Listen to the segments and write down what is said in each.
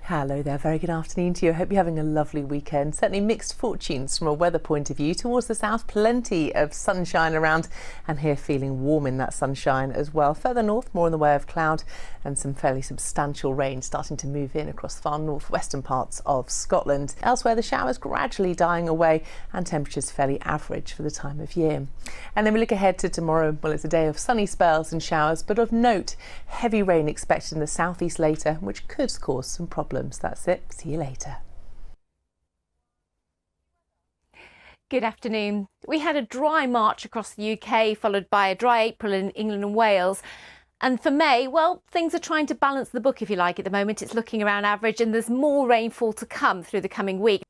Hello there, very good afternoon to you. I hope you're having a lovely weekend. Certainly mixed fortunes from a weather point of view. Towards the south, plenty of sunshine around, and here feeling warm in that sunshine as well. Further north, more in the way of cloud and some fairly substantial rain starting to move in across the far northwestern parts of Scotland. Elsewhere, the showers gradually dying away and temperatures fairly average for the time of year. And then we look ahead to tomorrow. Well, it's a day of sunny spells and showers, but of note, heavy rain expected in the southeast later, which could cause some problems. That's it. See you later. Good afternoon. We had a dry March across the UK, followed by a dry April in England and Wales. And for May, well, things are trying to balance the book, if you like, at the moment. It's looking around average and there's more rainfall to come through the coming week.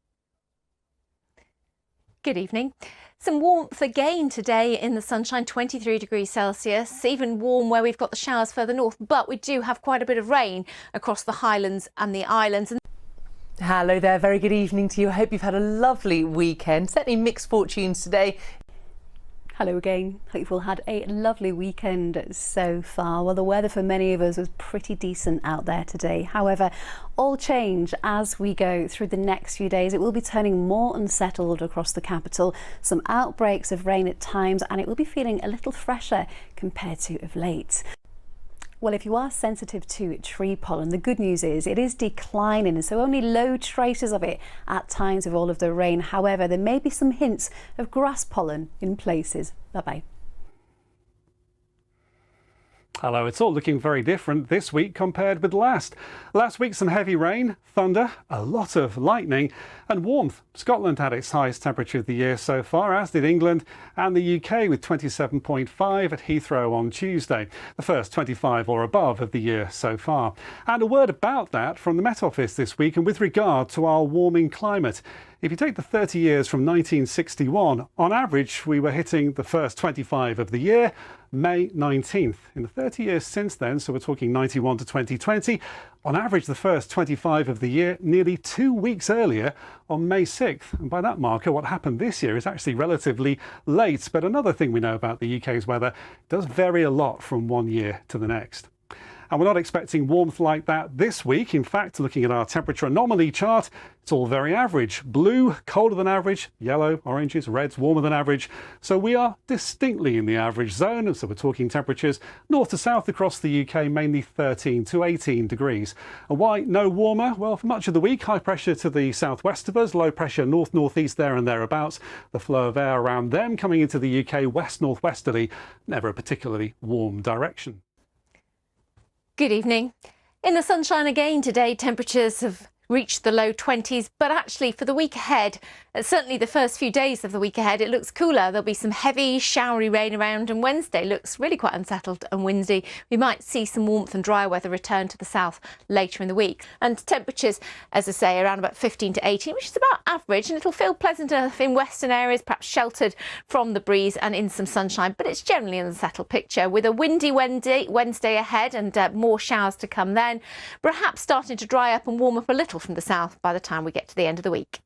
Good evening. Some warmth again today in the sunshine, 23 degrees Celsius, even warm where we've got the showers further north, but we do have quite a bit of rain across the Highlands and the islands. Hello there, very good evening to you. I hope you've had a lovely weekend. Certainly mixed fortunes today. Hello again. Hope you've all had a lovely weekend so far. Well, the weather for many of us was pretty decent out there today. However, all change as we go through the next few days. It will be turning more unsettled across the capital. Some outbreaks of rain at times, and it will be feeling a little fresher compared to of late. Well, if you are sensitive to tree pollen, the good news is it is declining, and so only low traces of it at times with all of the rain. However, there may be some hints of grass pollen in places. Bye-bye. Hello, it's all looking very different this week compared with last. Last week, some heavy rain, thunder, a lot of lightning and warmth. Scotland had its highest temperature of the year so far, as did England and the UK with 27.5 at Heathrow on Tuesday, the first 25 or above of the year so far. And a word about that from the Met Office this week and with regard to our warming climate. If you take the 30 years from 1961, on average, we were hitting the first 25 of the year, May 19th. In the 30 years since then, so we're talking 91 to 2020, on average, the first 25 of the year, nearly 2 weeks earlier on May 6th. And by that marker, what happened this year is actually relatively late. But another thing we know about the UK's weather, it does vary a lot from one year to the next. And we're not expecting warmth like that this week. In fact, looking at our temperature anomaly chart, it's all very average. Blue, colder than average. Yellow, oranges, reds, warmer than average. So we are distinctly in the average zone. So we're talking temperatures north to south across the UK, mainly 13 to 18 degrees. And why no warmer? Well, for much of the week, high pressure to the southwest of us, low pressure north-northeast there and thereabouts. The flow of air around them coming into the UK west-northwesterly, never a particularly warm direction. Good evening. In the sunshine again today, temperatures have reached the low 20s, but actually for the week ahead, certainly the first few days of the week ahead, it looks cooler. There'll be some heavy showery rain around, and Wednesday looks really quite unsettled and windy. We might see some warmth and dry weather return to the south later in the week. And temperatures, as I say, around about 15 to 18, which is about average, and it'll feel pleasant enough in western areas, perhaps sheltered from the breeze and in some sunshine, but it's generally an unsettled picture with a windy Wednesday ahead and more showers to come then, perhaps starting to dry up and warm up a little from the south by the time we get to the end of the week.